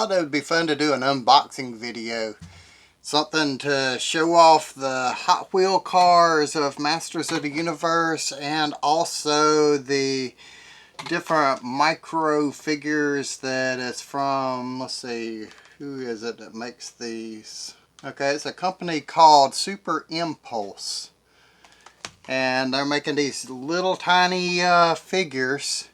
thought it would be fun to do an unboxing video. Something to show off the Hot Wheel cars of Masters of the Universe and also the different micro figures that it's from. Let's see, who is it that makes these? Okay, it's a company called Super Impulse. And they're making these little tiny figures.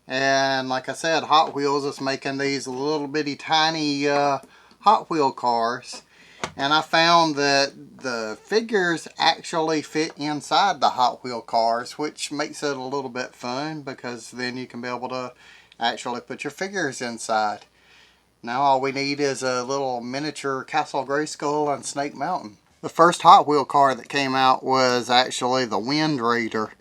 And like I said, Hot Wheels is making these little bitty tiny Hot Wheel cars. And I found that the figures actually fit inside the Hot Wheel cars, which makes it a little bit fun because then you can be able to actually put your figures inside. Now all we need is a little miniature Castle Grayskull and Snake Mountain. The first Hot Wheel car that came out was actually the Wind Raider.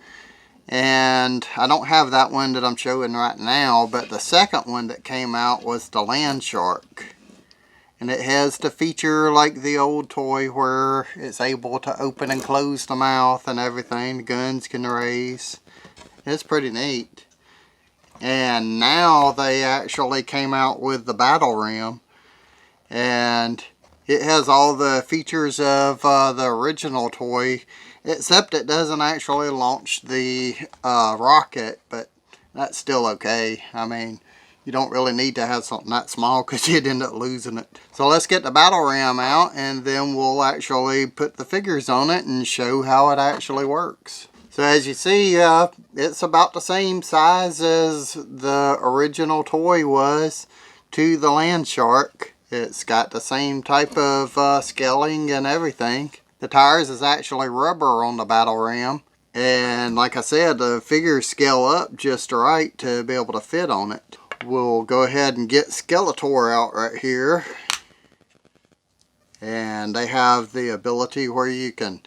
And I don't have that one that I'm showing right now, but the second one that came out was the Land Shark. And it has the feature like the old toy where it's able to open and close the mouth and everything. The guns can raise. It's pretty neat. And now they actually came out with the Battle Ram. And it has all the features of the original toy, except it doesn't actually launch the rocket, but that's still okay. I mean, you don't really need to have something that small because you'd end up losing it. So let's get the Battle Ram out and then we'll actually put the figures on it and show how it actually works. So as you see, it's about the same size as the original toy was to the Land Shark. It's got the same type of scaling and everything. The tires is actually rubber on the Battle Ram. And like I said, the figures scale up just right to be able to fit on it. We'll go ahead and get Skeletor out right here. And they have the ability where you can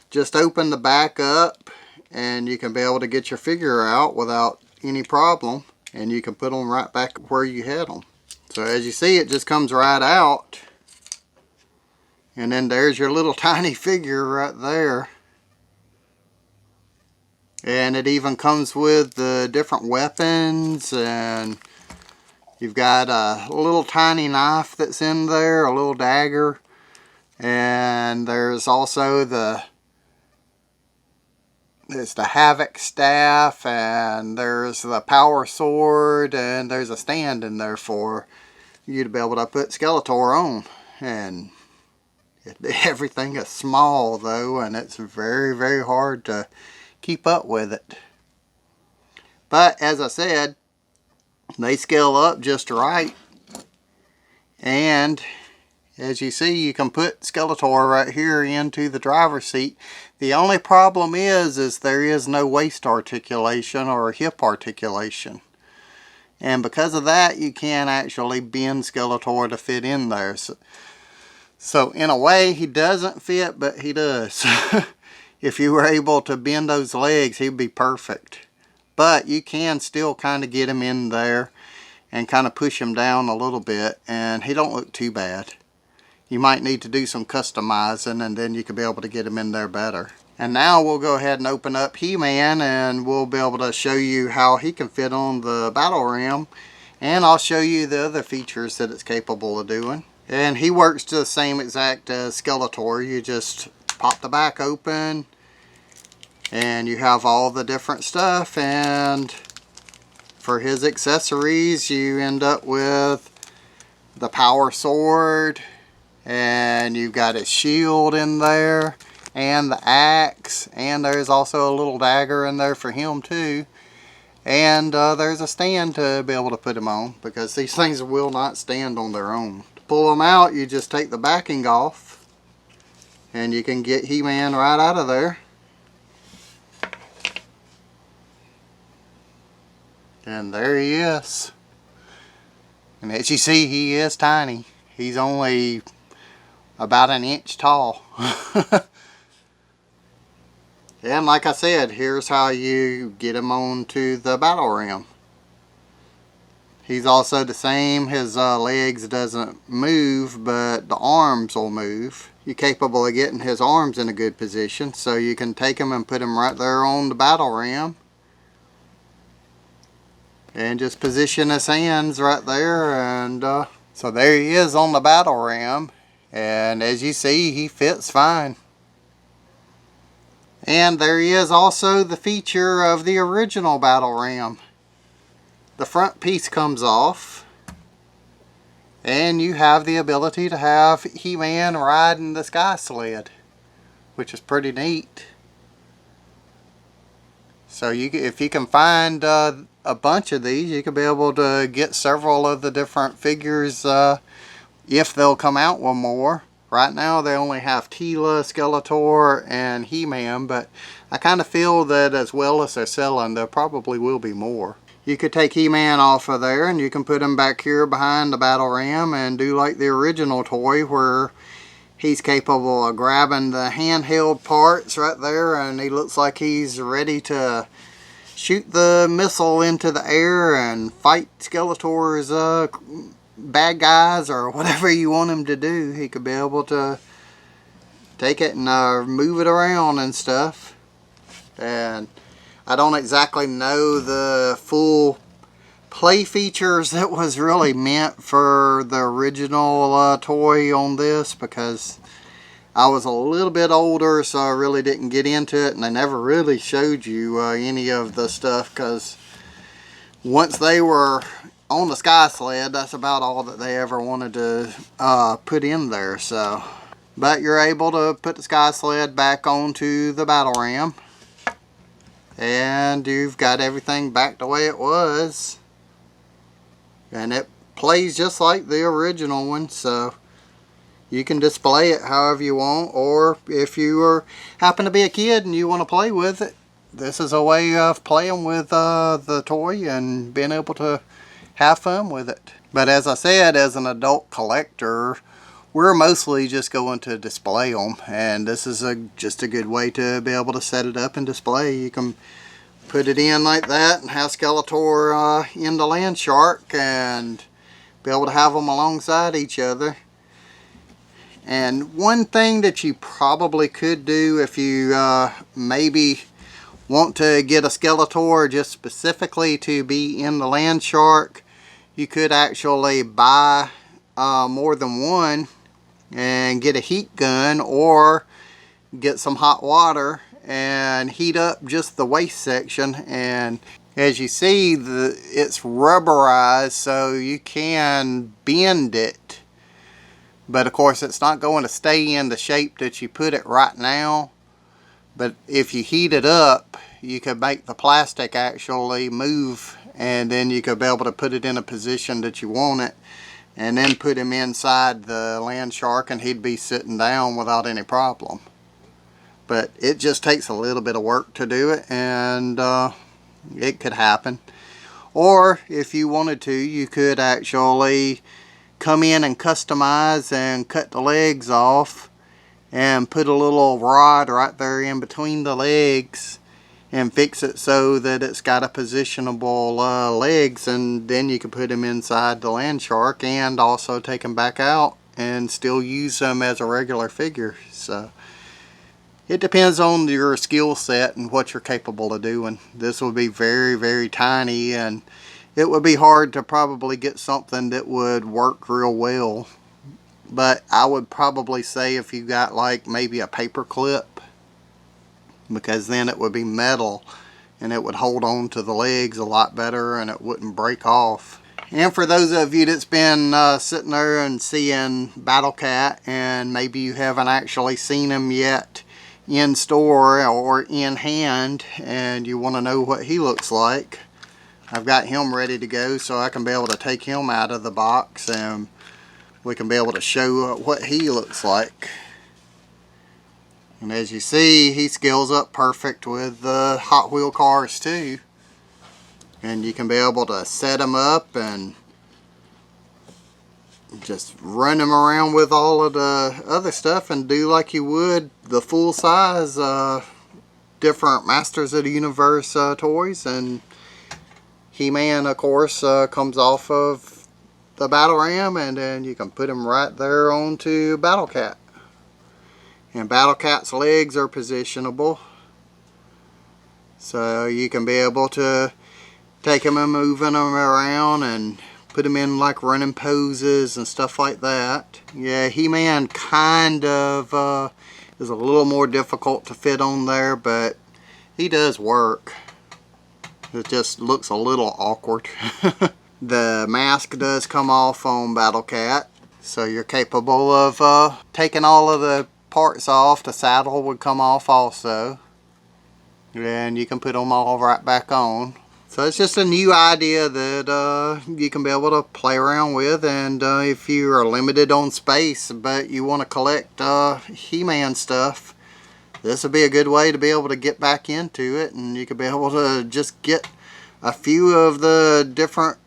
just open the back up and you can be able to get your figure out without any problem. And you can put them right back where you had them. So as you see, it just comes right out. And then there's your little tiny figure right there. And it even comes with the different weapons, and you've got a little tiny knife that's in there, a little dagger. And there's also the Havoc staff, and there's the power sword, and there's a stand in there for you to be able to put Skeletor on. And everything is small though, and it's very, very hard to keep up with it. But as I said, they scale up just right. And as you see, you can put Skeletor right here into the driver's seat. The only problem is there is no waist articulation or hip articulation. And because of that, you can't actually bend Skeletor to fit in there. So in a way, he doesn't fit, but he does. If you were able to bend those legs, he'd be perfect. But you can still kind of get him in there and kind of push him down a little bit, and he don't look too bad. You might need to do some customizing, and then you could be able to get him in there better. And now we'll go ahead and open up He-Man, and we'll be able to show you how he can fit on the Battle Ram. And I'll show you the other features that it's capable of doing. And he works to the same exact as Skeletor. You just pop the back open, and you have all the different stuff. And for his accessories, you end up with the power sword, and you've got his shield in there, and the axe, and there's also a little dagger in there for him too. And there's a stand to be able to put him on, because these things will not stand on their own. To pull them out, you just take the backing off, and you can get He-Man right out of there. And there he is. And as you see, he is tiny. He's only about an inch tall. And like I said, here's how you get him onto the Battle Ram. He's also the same. His legs doesn't move, but the arms will move. You're capable of getting his arms in a good position, so you can take him and put him right there on the Battle Ram. And just position his hands right there, and So there he is on the battle ram, and as you see, he fits fine. And there he is also the feature of the original battle ram. The front piece comes off, and you have the ability to have He-Man riding the Sky Sled, which is pretty neat. So if you can find a bunch of these, you could be able to get several of the different figures if they'll come out with more. Right now they only have Teela, Skeletor, and He-Man, but I kind of feel that as well as they're selling, there probably will be more. You could take He-Man off of there and you can put him back here behind the battle ram and do like the original toy where he's capable of grabbing the handheld parts right there, and he looks like he's ready to shoot the missile into the air and fight Skeletor's bad guys or whatever you want him to do. He could be able to take it and move it around and stuff. And I don't exactly know the full play features that was really meant for the original toy on this, because I was a little bit older, so I really didn't get into it, and they never really showed you any of the stuff, because once they were on the Sky Sled, that's about all that they ever wanted to put in there. So, but you're able to put the Sky Sled back onto the battle ram, and you've got everything back the way it was, and it plays just like the original one. So you can display it however you want, or if you happen to be a kid and you want to play with it, this is a way of playing with the toy and being able to have fun with it. But as I said, as an adult collector, we're mostly just going to display them, and this is just a good way to be able to set it up and display. You can put it in like that and have Skeletor in the Land Shark and be able to have them alongside each other. And one thing that you probably could do if you maybe want to get a Skeletor just specifically to be in the Land Shark, you could actually buy more than one and get a heat gun or get some hot water and heat up just the waist section. And as you see, it's rubberized, so you can bend it, but of course it's not going to stay in the shape that you put it right now. But if you heat it up, you could make the plastic actually move, and then you could be able to put it in a position that you want it, and then put him inside the Land Shark and he'd be sitting down without any problem. But it just takes a little bit of work to do it, and it could happen. Or if you wanted to, you could actually come in and customize and cut the legs off and put a little rod right there in between the legs and fix it so that it's got a positionable legs, and then you can put him inside the Land Shark and also take him back out and still use them as a regular figure. So it depends on your skill set and what you're capable of doing. This would be very, very tiny, and it would be hard to probably get something that would work real well. But I would probably say if you got like maybe a paper clip, because then it would be metal and it would hold on to the legs a lot better and it wouldn't break off. And for those of you that's been sitting there and seeing Battel Cat, and maybe you haven't actually seen him yet in store or in hand, and you want to know what he looks like, I've got him ready to go, so I can be able to take him out of the box and we can be able to show what he looks like. And as you see, he scales up perfect with the Hot Wheel cars too. And you can be able to set him up and just run him around with all of the other stuff and do like you would the full size different Masters of the Universe toys. And He-Man, of course, comes off of the battle ram, and then you can put him right there onto Battel Cat. And Battel Cat's legs are positionable, so you can be able to take him and moving him around and put him in like running poses and stuff like that. Yeah, He-Man kind of is a little more difficult to fit on there, but he does work. It just looks a little awkward. The mask does come off on Battel Cat, so you're capable of taking all of the parts off. The saddle would come off also, and you can put them all right back on. So it's just a new idea that you can be able to play around with, and if you are limited on space but you want to collect He-Man stuff, this would be a good way to be able to get back into it, and you could be able to just get a few of the different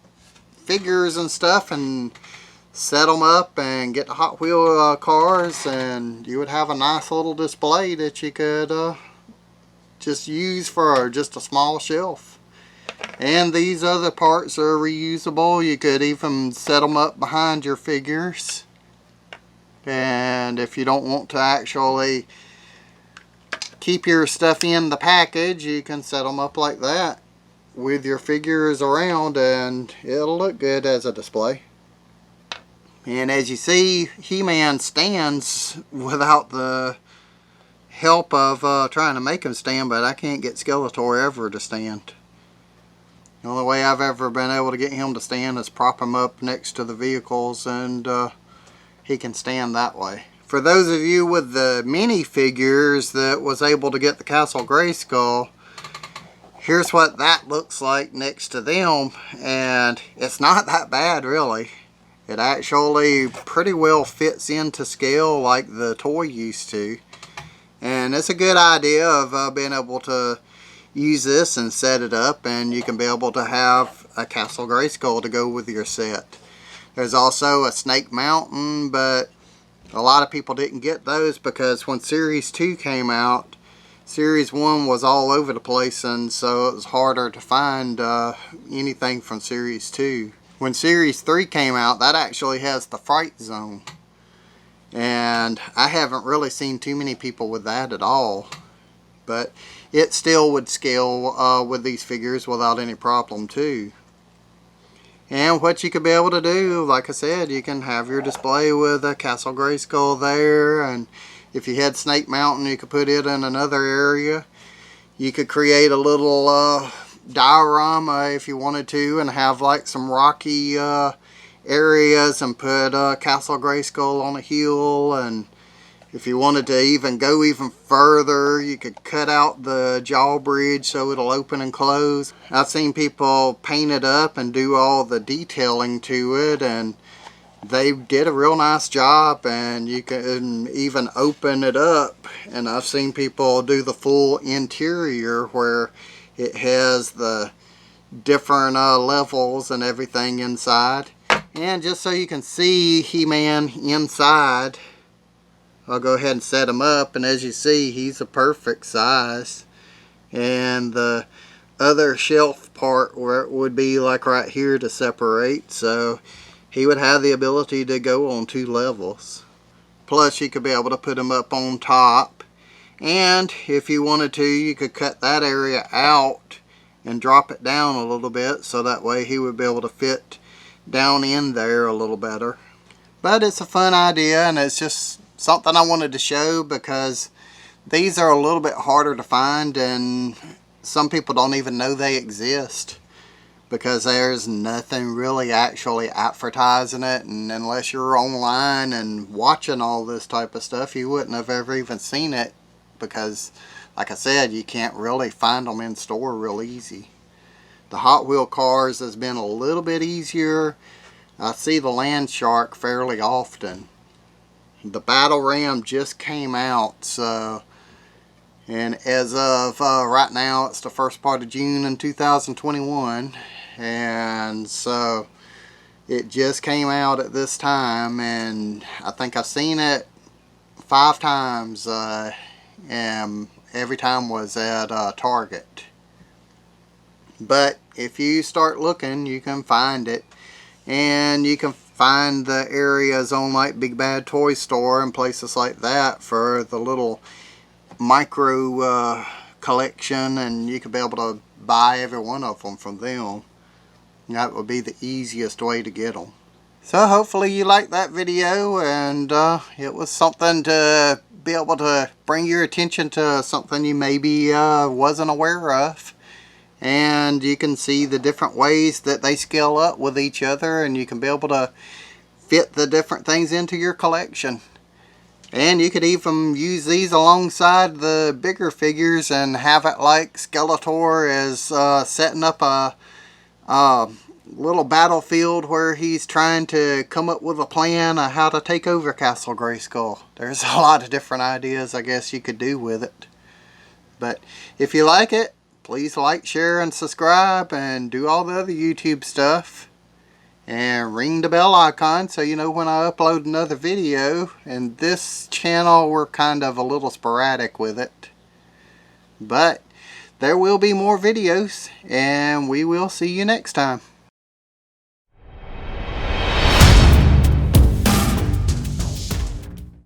figures and stuff and set them up and get the Hot Wheel cars, and you would have a nice little display that you could just use for just a small shelf. And these other parts are reusable. You could even set them up behind your figures, and if you don't want to actually keep your stuff in the package, you can set them up like that with your figures around, and it'll look good as a display. And as you see, He-Man stands without the help of trying to make him stand, but I can't get Skeletor ever to stand. The only way I've ever been able to get him to stand is prop him up next to the vehicles, and he can stand that way. For those of you with the mini figures that was able to get the Castle Grayskull, here's what that looks like next to them, and it's not that bad really. It actually pretty well fits into scale like the toy used to, and it's a good idea of being able to use this and set it up, and you can be able to have a Castle Grayskull to go with your set. There's also a Snake Mountain, but a lot of people didn't get those because when Series 2 came out, Series 1 was all over the place, and so it was harder to find anything from Series 2. When Series 3 came out, that actually has the Fright Zone, and I haven't really seen too many people with that at all. But it still would scale with these figures without any problem too. And what you could be able to do, like I said, you can have your display with a Castle Grayskull there, and if you had Snake Mountain, you could put it in another area. You could create a little diorama if you wanted to, and have like some rocky areas, and put Castle Grayskull on a hill. And if you wanted to even go even further, you could cut out the jaw bridge so it'll open and close. I've seen people paint it up and do all the detailing to it, and they did a real nice job. And you can even open it up, and I've seen people do the full interior where it has the different levels and everything inside. And just so you can see He-Man inside, I'll go ahead and set him up, and as you see, he's a perfect size. And the other shelf part where it would be like right here to separate, so he would have the ability to go on 2 levels. Plus you could be able to put him up on top, and if you wanted to, you could cut that area out and drop it down a little bit, so that way he would be able to fit down in there a little better. But it's a fun idea, and it's just something I wanted to show because these are a little bit harder to find, and some people don't even know they exist because there's nothing really actually advertising it, and unless you're online and watching all this type of stuff, you wouldn't have ever even seen it because, like I said, you can't really find them in store real easy. The Hot Wheel cars has been a little bit easier. I see the Land Shark fairly often. The Battle Ram just came out, so, and as of right now, it's the first part of June in 2021, and so it just came out at this time, and I think I've seen it 5 times, and every time was at Target. But if you start looking, you can find it, and you can find the areas on like Big Bad Toy Store and places like that for the little micro collection, and you could be able to buy every one of them from them. That would be the easiest way to get them. So hopefully you liked that video, and it was something to be able to bring your attention to something you maybe wasn't aware of. And you can see the different ways that they scale up with each other, and you can be able to fit the different things into your collection. And you could even use these alongside the bigger figures and have it like Skeletor is setting up a little battlefield where he's trying to come up with a plan of how to take over Castle Grayskull. There's a lot of different ideas I guess you could do with it. But if you like it, please like, share, and subscribe, and do all the other YouTube stuff. And ring the bell icon so you know when I upload another video. And this channel, we're kind of a little sporadic with it. But there will be more videos, and we will see you next time.